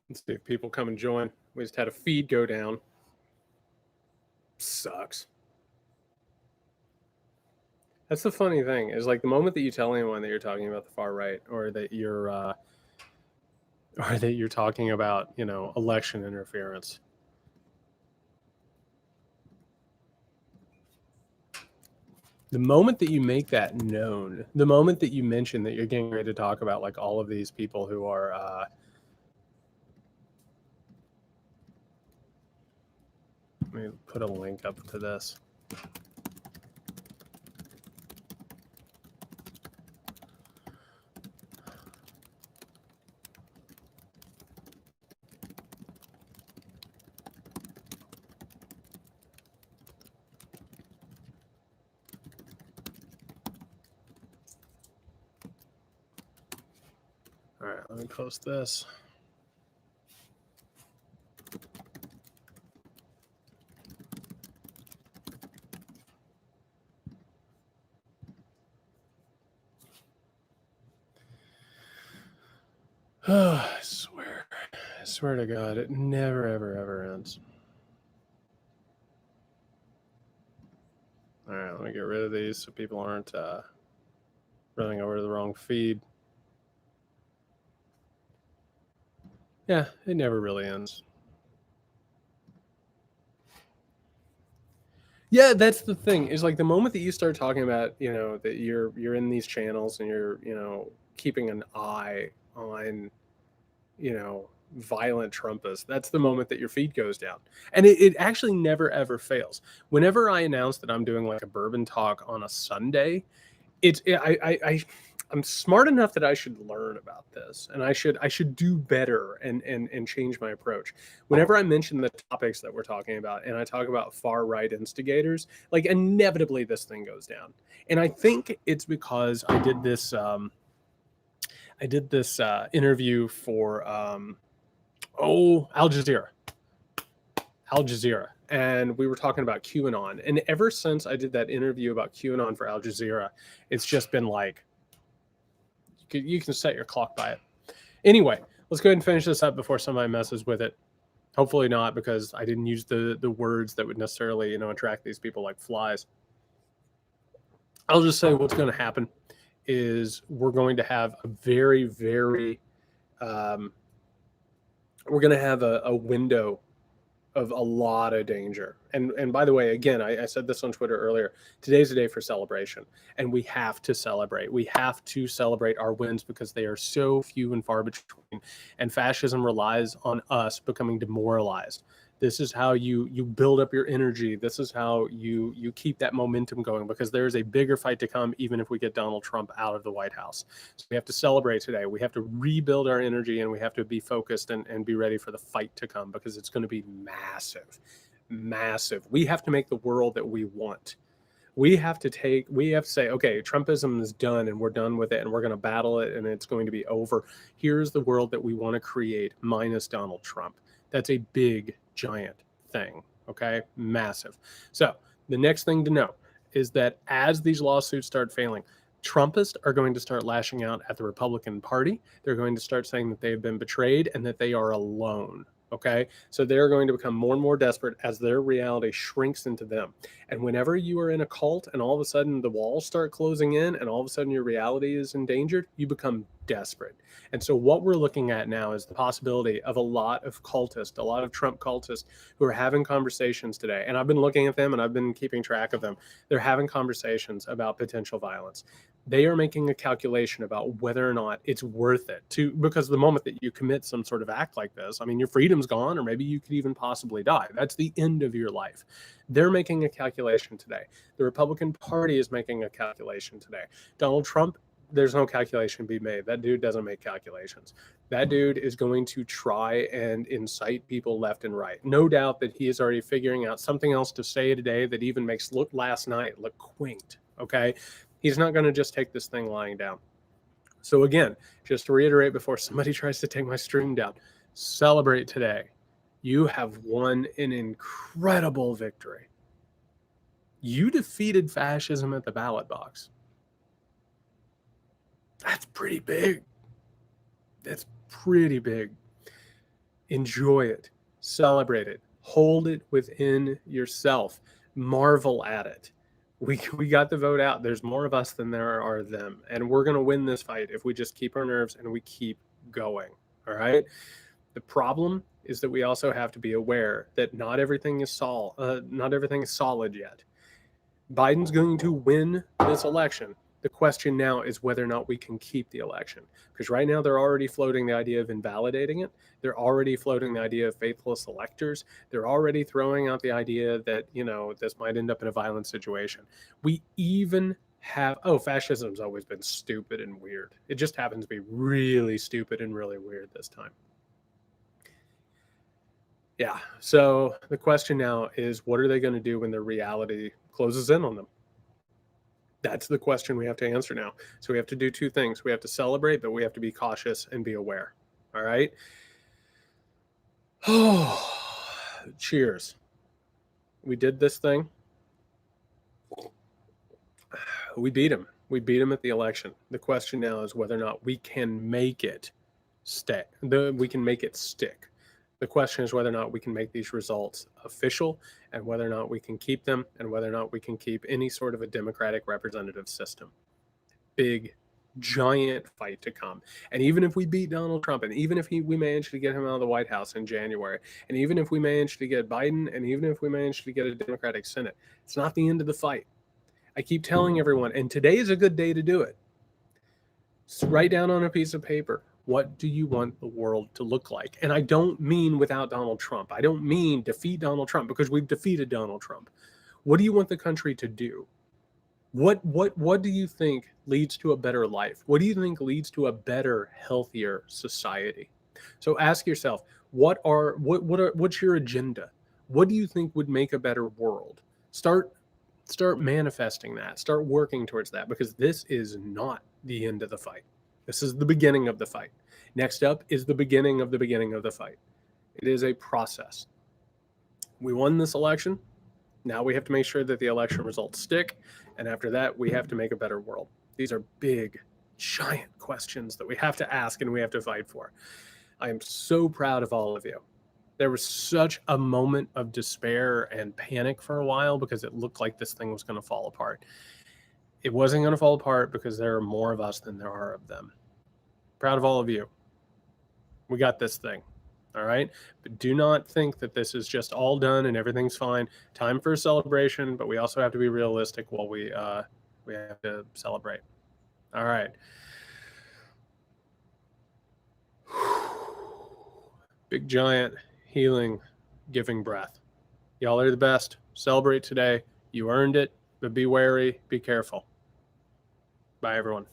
Let's see if people come and join. We just had a feed go down. Sucks. That's the funny thing is like the moment that you tell anyone that you're talking about the far right or that you're talking about, election interference. The moment that you make that known, the moment that you mention that you're getting ready to talk about like all of these people who are let me put a link up to this. All right, let me post this. Oh, I swear to God, it never, ever, ever ends. All right, let me get rid of these so people aren't running over to the wrong feed. Yeah, it never really ends. Yeah, that's the thing. Is like the moment that you start talking about, that you're in these channels and you're, keeping an eye on, violent Trumpists, that's the moment that your feed goes down. And it actually never ever fails. Whenever I announce that I'm doing like a bourbon talk on a Sunday, I'm smart enough that I should learn about this and I should do better and change my approach. Whenever I mention the topics that we're talking about and I talk about far right instigators, like inevitably this thing goes down. And I think it's because I did this interview for Al Jazeera. And we were talking about QAnon. And ever since I did that interview about QAnon for Al Jazeera, it's just been like, you can set your clock by it. Anyway, let's go ahead and finish this up before somebody messes with it. Hopefully not, because I didn't use the words that would necessarily, attract these people like flies. I'll just say what's going to happen is we're going to have a very, very, we're going to have a window of a lot of danger. And by the way, again, I said this on Twitter earlier. Today's a day for celebration, and we have to celebrate. We have to celebrate our wins because they are so few and far between. And fascism relies on us becoming demoralized. This is how you build up your energy. This is how you keep that momentum going, because there is a bigger fight to come, even if we get Donald Trump out of the White House. So we have to celebrate today. We have to rebuild our energy, and we have to be focused and be ready for the fight to come, because it's going to be massive. We have to make the world that we want. We have to say, okay, Trumpism is done and we're done with it and we're going to battle it and it's going to be over. Here's the world that we want to create minus Donald Trump. That's a big, giant thing. Okay. Massive. So the next thing to know is that as these lawsuits start failing, Trumpists are going to start lashing out at the Republican Party. They're going to start saying that they've been betrayed and that they are alone. Okay. So they're going to become more and more desperate as their reality shrinks into them. And whenever you are in a cult and all of a sudden the walls start closing in and all of a sudden your reality is endangered, you become desperate. And so what we're looking at now is the possibility of a lot of cultists, a lot of Trump cultists who are having conversations today. And I've been looking at them and I've been keeping track of them. They're having conversations about potential violence. They are making a calculation about whether or not it's worth it because the moment that you commit some sort of act like this, I mean, your freedom's gone, or maybe you could even possibly die. That's the end of your life. They're making a calculation today. The Republican Party is making a calculation today. Donald Trump, there's no calculation to be made. That dude doesn't make calculations. That dude is going to try and incite people left and right. No doubt that he is already figuring out something else to say today that even makes last night look quaint. Okay. He's not going to just take this thing lying down. So again, just to reiterate before somebody tries to take my stream down, celebrate today. You have won an incredible victory. You defeated fascism at the ballot box. That's pretty big. That's pretty big. Enjoy it, celebrate it, hold it within yourself, marvel at it. We got the vote out. There's more of us than there are them, and we're going to win this fight if we just keep our nerves and we keep going. All right. The problem is that we also have to be aware that not everything is solid yet. Biden's going to win this election. The question now is whether or not we can keep the election. Because right now they're already floating the idea of invalidating it. They're already floating the idea of faithless electors. They're already throwing out the idea that, this might end up in a violent situation. We even have, fascism's always been stupid and weird. It just happens to be really stupid and really weird this time. Yeah. So the question now is, what are they going to do when the reality closes in on them? That's the question we have to answer now. So we have to do two things. We have to celebrate, but we have to be cautious and be aware. All right. Oh, cheers. We did this thing. We beat him. We beat him at the election. The question now is whether or not we can make it stick. We can make it stick. The question is whether or not we can make these results official, and whether or not we can keep them, and whether or not we can keep any sort of a democratic representative system. Big, giant fight to come. And even if we beat Donald Trump, and even if we manage to get him out of the White House in January, and even if we manage to get Biden, and even if we manage to get a Democratic Senate, it's not the end of the fight. I keep telling everyone, and today is a good day to do it. So write down on a piece of paper, what do you want the world to look like? And I don't mean without Donald Trump. I don't mean defeat Donald Trump, because we've defeated Donald Trump. What do you want the country to do? What do you think leads to a better life? What do you think leads to a better, healthier society? So ask yourself, what's your agenda? What do you think would make a better world? Start manifesting that. Start working towards that, because this is not the end of the fight. This is the beginning of the fight. Next up is the beginning of the fight. It is a process. We won this election. Now we have to make sure that the election results stick. And after that, we have to make a better world. These are big, giant questions that we have to ask and we have to fight for. I am so proud of all of you. There was such a moment of despair and panic for a while because it looked like this thing was going to fall apart. It wasn't going to fall apart because there are more of us than there are of them. Proud of all of you. We got this thing. All right. But do not think that this is just all done and everything's fine. Time for a celebration, but we also have to be realistic while we have to celebrate. All right. Big, giant, healing, giving breath. Y'all are the best. Celebrate today. You earned it, but be wary, be careful. Bye, everyone.